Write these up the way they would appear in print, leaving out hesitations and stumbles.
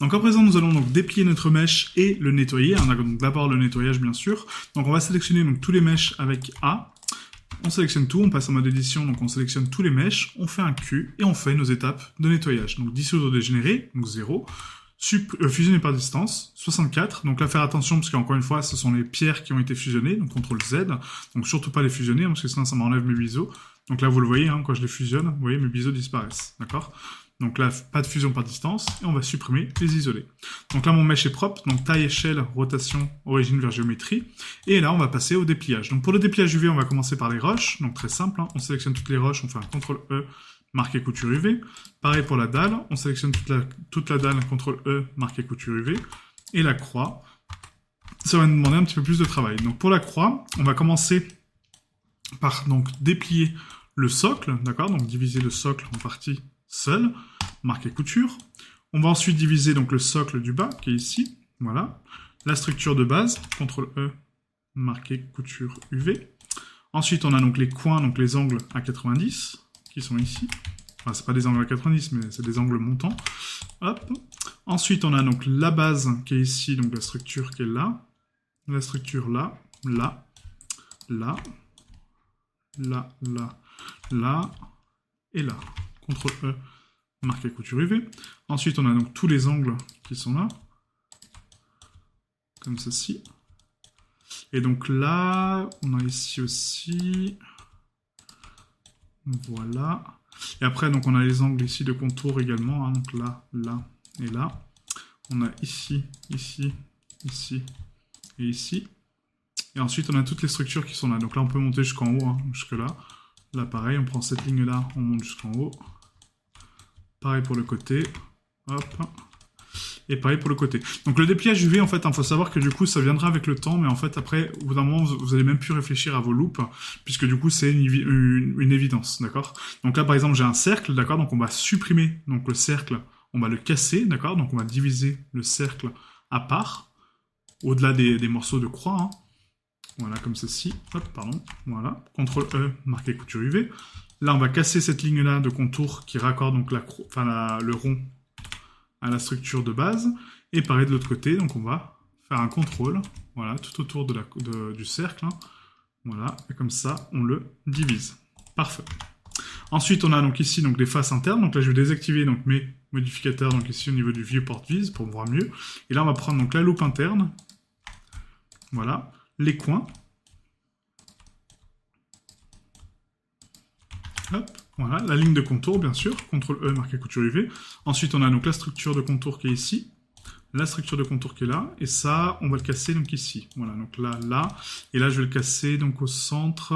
Donc à présent, nous allons donc déplier notre mèche et le nettoyer. On a donc d'abord le nettoyage, bien sûr. Donc on va sélectionner donc tous les mèches avec A. On sélectionne tout, on passe en mode édition, donc on sélectionne tous les mèches, on fait un Q et on fait nos étapes de nettoyage. Donc dissoudre, dégénérer, donc 0. Fusionner par distance, 64. Donc là, faire attention, parce qu'encore une fois, ce sont les pierres qui ont été fusionnées, donc CTRL Z. Donc surtout pas les fusionner, parce que sinon ça m'enlève mes biseaux. Donc là, vous le voyez, hein, quand je les fusionne, vous voyez, mes biseaux disparaissent, d'accord? Donc là, pas de fusion par distance, et on va supprimer les isolés. Donc là, mon mèche est propre, donc taille, échelle, rotation, origine vers géométrie. Et là, on va passer au dépliage. Donc pour le dépliage UV, on va commencer par les roches, donc très simple, hein. On sélectionne toutes les roches, on fait un CTRL E, marqué couture UV. Pareil pour la dalle, on sélectionne toute la dalle, CTRL E, marqué couture UV. Et la croix, ça va nous demander un petit peu plus de travail. Donc pour la croix, on va commencer par donc déplier le socle, d'accord? Donc diviser le socle en parties seules, marqué couture. On va ensuite diviser donc le socle du bas, qui est ici, voilà. La structure de base, CTRL E, marqué couture UV. Ensuite, on a donc les coins, donc les angles à 90, qui sont ici. Enfin, c'est pas des angles à 90, mais c'est des angles montants. Hop. Ensuite, on a donc la base, qui est ici, donc la structure qui est là. La structure là, là, là, là, là, là, et là. CTRL E, marqué couture UV. Ensuite, on a donc tous les angles qui sont là, comme ceci. Et donc là, on a ici aussi, voilà. Et après, donc on a les angles ici de contour également, hein, donc là, là et là. On a ici, ici, ici et ici. Et ensuite, on a toutes les structures qui sont là. Donc là, on peut monter jusqu'en haut, hein, jusque là. Là, pareil, on prend cette ligne-là, on monte jusqu'en haut. Pareil pour le côté. Hop. Et pareil pour le côté. Donc le dépliage UV, en fait, il faut savoir que du coup, ça viendra avec le temps, mais en fait, après, au bout d'un moment, vous allez même plus réfléchir à vos loupes, puisque du coup, c'est une évidence, d'accord? Donc là, par exemple, j'ai un cercle, d'accord? Donc on va supprimer donc le cercle, on va le casser, d'accord? Donc on va diviser le cercle à part, au-delà des morceaux de croix, hein. Voilà, comme ceci. Hop, pardon. Voilà. CTRL E, marqué couture UV. Là, on va casser cette ligne-là de contour qui raccorde donc le rond à la structure de base. Et pareil de l'autre côté, donc on va faire un contrôle, voilà, tout autour du cercle. Hein. Voilà, et comme ça, on le divise. Parfait. Ensuite, on a donc ici donc, les faces internes. Donc là, je vais désactiver donc, mes modificateurs donc ici au niveau du viewport vise pour voir mieux. Et là, on va prendre donc, la loupe interne. Voilà. Les coins. Hop, voilà, la ligne de contour, bien sûr, CTRL E, marqué couture UV. Ensuite, on a donc la structure de contour qui est ici, la structure de contour qui est là, et ça, on va le casser donc ici. Voilà, donc là, là, et là, je vais le casser donc au centre.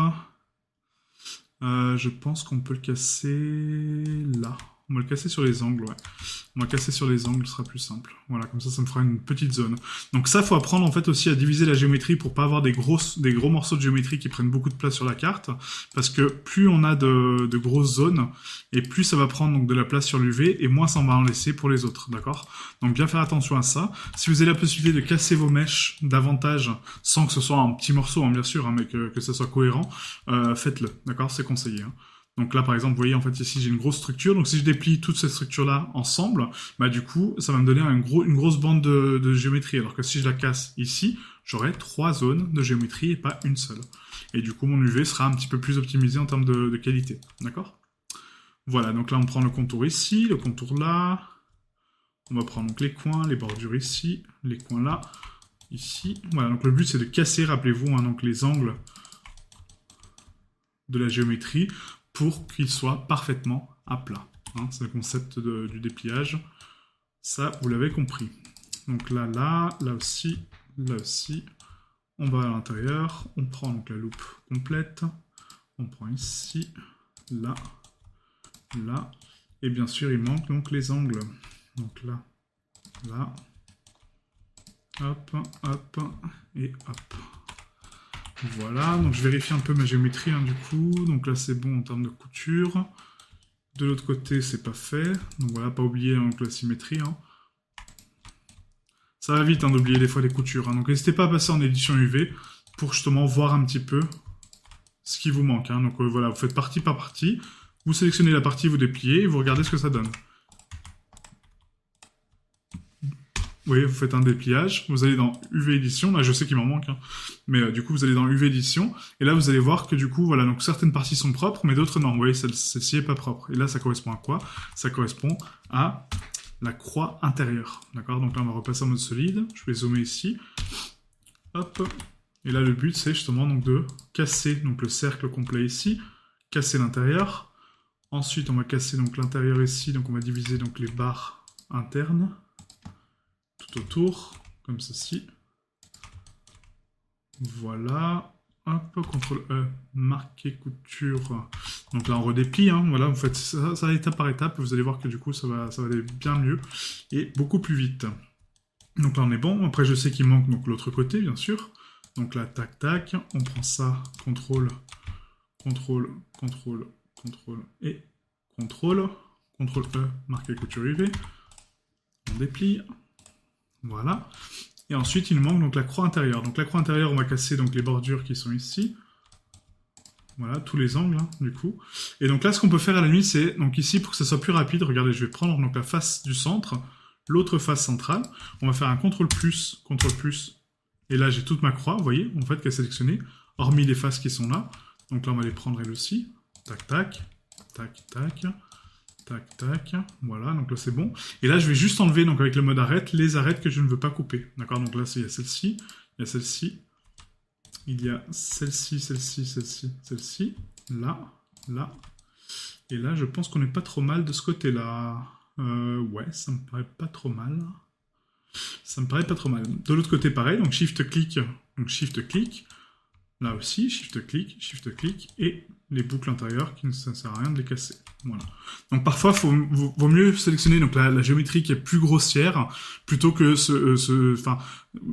Je pense qu'on peut le casser là. On va le casser sur les angles, ouais. On va le casser sur les angles, ce sera plus simple. Voilà, comme ça me fera une petite zone. Donc ça, il faut apprendre en fait aussi à diviser la géométrie pour pas avoir des gros morceaux de géométrie qui prennent beaucoup de place sur la carte. Parce que plus on a de grosses zones, et plus ça va prendre donc, de la place sur l'UV, et moins ça en va en laisser pour les autres, d'accord? Donc bien faire attention à ça. Si vous avez la possibilité de casser vos mèches davantage, sans que ce soit un petit morceau, hein, bien sûr, hein, mais que ça soit cohérent, faites-le, d'accord? C'est conseillé, hein. Donc là, par exemple, vous voyez, en fait, ici, j'ai une grosse structure. Donc si je déplie toutes ces structures-là ensemble, bah du coup, ça va me donner une grosse bande de géométrie. Alors que si je la casse ici, j'aurai 3 zones de géométrie et pas une seule. Et du coup, mon UV sera un petit peu plus optimisé en termes de qualité. D'accord? Voilà, donc là, on prend le contour ici, le contour là. On va prendre donc les coins, les bordures ici, les coins là, ici. Voilà, donc le but, c'est de casser, rappelez-vous, hein, donc les angles de la géométrie pour qu'il soit parfaitement à plat. Hein, c'est le concept du dépliage. Ça, vous l'avez compris. Donc là, là aussi, là aussi. On va à l'intérieur. On prend donc la loupe complète. On prend ici, là, là. Et bien sûr, il manque donc les angles. Donc là, là. Hop, hop, et hop. Voilà, donc je vérifie un peu ma géométrie hein, du coup. Donc là c'est bon en termes de couture. De l'autre côté c'est pas fait. Donc voilà, pas oublier donc, la symétrie. Hein. Ça va vite hein, d'oublier des fois les coutures. Hein. Donc n'hésitez pas à passer en édition UV pour justement voir un petit peu ce qui vous manque. Hein. Donc voilà, vous faites partie par partie. Vous sélectionnez la partie, vous dépliez et vous regardez ce que ça donne. Vous voyez, vous faites un dépliage, vous allez dans UV édition, là je sais qu'il m'en manque, hein, mais du coup vous allez dans UV édition, et là vous allez voir que du coup, voilà, donc certaines parties sont propres, mais d'autres non. Vous voyez, celle-ci est pas propre. Et là, ça correspond à quoi? Ça correspond à la croix intérieure, d'accord? Donc là, on va repasser en mode solide, je vais zoomer ici, hop, et là le but c'est justement donc de casser donc le cercle complet ici, casser l'intérieur, ensuite on va casser donc l'intérieur ici, donc on va diviser donc les barres internes, tout autour, comme ceci. Voilà. Hop, CTRL E, marquer couture. Donc là, on redéplie, hein. Voilà, vous faites ça étape par étape, vous allez voir que du coup, ça va aller bien mieux et beaucoup plus vite. Donc là, on est bon. Après, je sais qu'il manque donc l'autre côté, bien sûr. Donc là, tac, tac, on prend ça, CTRL, CTRL, CTRL, CTRL et CTRL. CTRL E, marquer couture UV. On déplie. Voilà. Et ensuite, il nous manque donc la croix intérieure. Donc la croix intérieure, on va casser donc les bordures qui sont ici. Voilà, tous les angles, hein, du coup. Et donc là, ce qu'on peut faire à la limite, c'est, donc ici, pour que ça soit plus rapide, regardez, je vais prendre donc la face du centre, l'autre face centrale. On va faire un CTRL+, et là, j'ai toute ma croix, vous voyez, en fait, qui est sélectionnée, hormis les faces qui sont là. Donc là, on va les prendre elles aussi. Tac, tac, tac, tac. Tac, tac, voilà, donc là c'est bon. Et là je vais juste enlever, donc avec le mode arrête, les arêtes que je ne veux pas couper. D'accord, donc là il y a celle-ci, il y a celle-ci, il y a celle-ci, celle-ci, celle-ci, celle-ci, là, là. Et là je pense qu'on n'est pas trop mal de ce côté-là. Ouais, ça me paraît pas trop mal. Ça me paraît pas trop mal. De l'autre côté pareil, donc shift-clic, Là aussi, shift-clic, et les boucles intérieures qui ne sert à rien de les casser. Voilà. Donc parfois, vaut mieux sélectionner donc la géométrie qui est plus grossière, plutôt que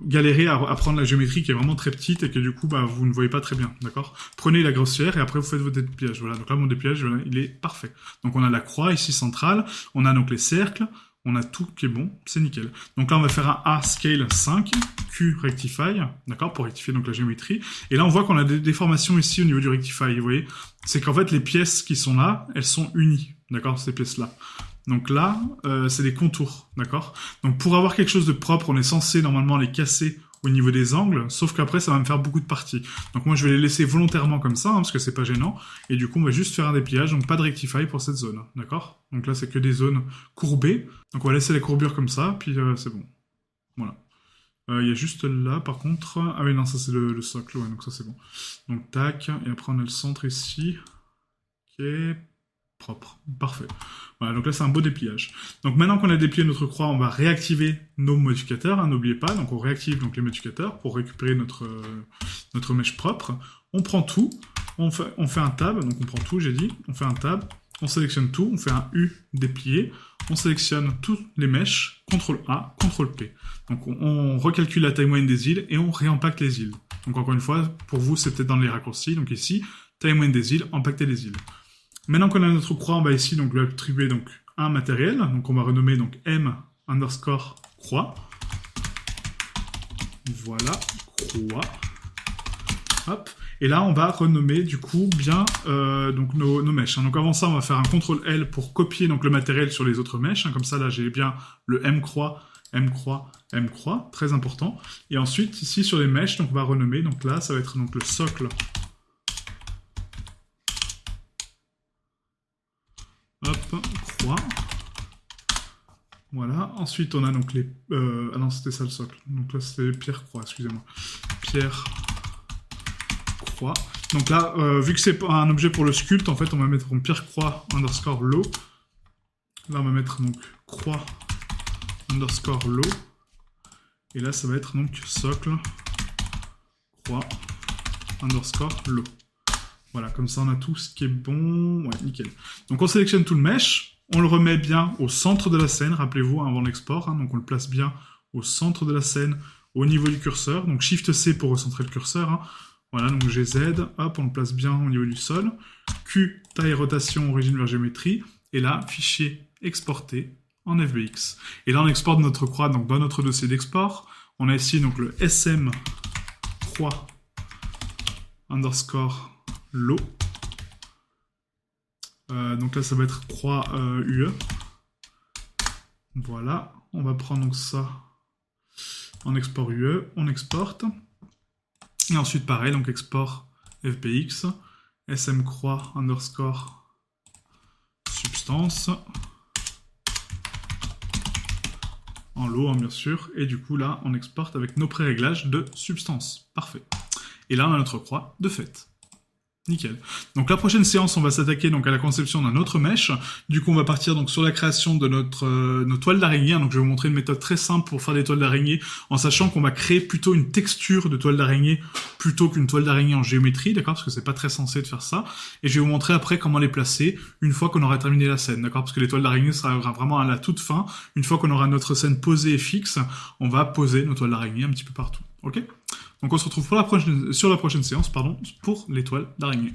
galérer à prendre la géométrie qui est vraiment très petite et que du coup, bah, vous ne voyez pas très bien, d'accord? Prenez la grossière et après vous faites votre dépliage. Voilà, donc là, mon dépliage, voilà, il est parfait. Donc on a la croix ici centrale, on a donc les cercles, on a tout qui est bon, c'est nickel. Donc là, on va faire un A scale 5, Q rectify, d'accord, pour rectifier donc la géométrie. Et là, on voit qu'on a des déformations ici au niveau du rectify, vous voyez. C'est qu'en fait, les pièces qui sont là, elles sont unies, d'accord, ces pièces-là. Donc là, c'est des contours, d'accord. Donc pour avoir quelque chose de propre, on est censé normalement les casser au niveau des angles, sauf qu'après ça va me faire beaucoup de parties. Donc moi je vais les laisser volontairement comme ça, hein, parce que c'est pas gênant, et du coup on va juste faire un dépliage, donc pas de rectify pour cette zone, d'accord? Donc là c'est que des zones courbées, donc on va laisser les courbures comme ça, puis c'est bon. Voilà. Il y a juste là par contre, ah oui non ça c'est le socle, ouais, donc ça c'est bon. Donc tac, et après on a le centre ici, qui est propre, parfait. Voilà, donc là c'est un beau dépliage. Donc maintenant qu'on a déplié notre croix, on va réactiver nos modificateurs, hein, n'oubliez pas, donc on réactive donc les modificateurs pour récupérer notre mèche propre. On prend tout, on fait un tab, donc on prend tout, j'ai dit, on fait un tab, on sélectionne tout, on fait un U déplié, on sélectionne toutes les mèches, CTRL A, CTRL P. Donc on recalcule la taille moyenne des îles et on réempacte les îles. Donc encore une fois, pour vous c'est peut-être dans les raccourcis, donc ici, taille moyenne des îles, empacter les îles. Maintenant qu'on a notre croix, on va ici donc lui attribuer donc un matériel. Donc on va renommer donc M underscore croix. Voilà, croix. Hop. Et là, on va renommer du coup bien donc nos mèches. Donc avant ça, on va faire un CTRL L pour copier donc le matériel sur les autres mèches. Comme ça, là, j'ai bien le M croix, M croix, M croix, très important. Et ensuite, ici sur les mèches, donc on va renommer. Donc là, ça va être donc le socle. Hop, croix. Voilà. Ensuite, on a donc les... ah non, c'était ça le socle. Donc là, c'était pierre-croix, excusez-moi. Pierre-croix. Donc là, vu que c'est un objet pour le sculpte, en fait, on va mettre en pierre-croix underscore low. Là, on va mettre donc croix underscore low. Et là, ça va être donc socle croix underscore low. Voilà, comme ça on a tout ce qui est bon. Ouais, nickel. Donc on sélectionne tout le mesh, on le remet bien au centre de la scène, rappelez-vous, hein, avant l'export. Hein, donc on le place bien au centre de la scène, au niveau du curseur. Donc Shift C pour recentrer le curseur. Hein. Voilà, donc GZ, hop, on le place bien au niveau du sol. Q, taille, rotation, origine vers géométrie. Et là, fichier exporté en FBX. Et là on exporte notre croix donc dans notre dossier d'export. On a ici donc le SM croix underscore low. Donc là ça va être croix UE. Voilà, on va prendre donc ça, En export UE, on exporte. Et ensuite, pareil, donc export FBX, smcroix underscore substance. En lot, hein, bien sûr. Et du coup, là, on exporte avec nos pré-réglages de substance. Parfait. Et là, on a notre croix de fait. Nickel. Donc la prochaine séance, on va s'attaquer donc à la conception d'un autre mesh. Du coup, on va partir donc sur la création de nos toiles d'araignée. Donc je vais vous montrer une méthode très simple pour faire des toiles d'araignée, en sachant qu'on va créer plutôt une texture de toile d'araignée plutôt qu'une toile d'araignée en géométrie, d'accord, parce que c'est pas très sensé de faire ça. Et je vais vous montrer après comment les placer une fois qu'on aura terminé la scène, d'accord, parce que les toiles d'araignée sera vraiment à la toute fin. Une fois qu'on aura notre scène posée et fixe, on va poser nos toiles d'araignée un petit peu partout, ok? Donc on se retrouve sur la prochaine séance, pour les toiles d'araignée.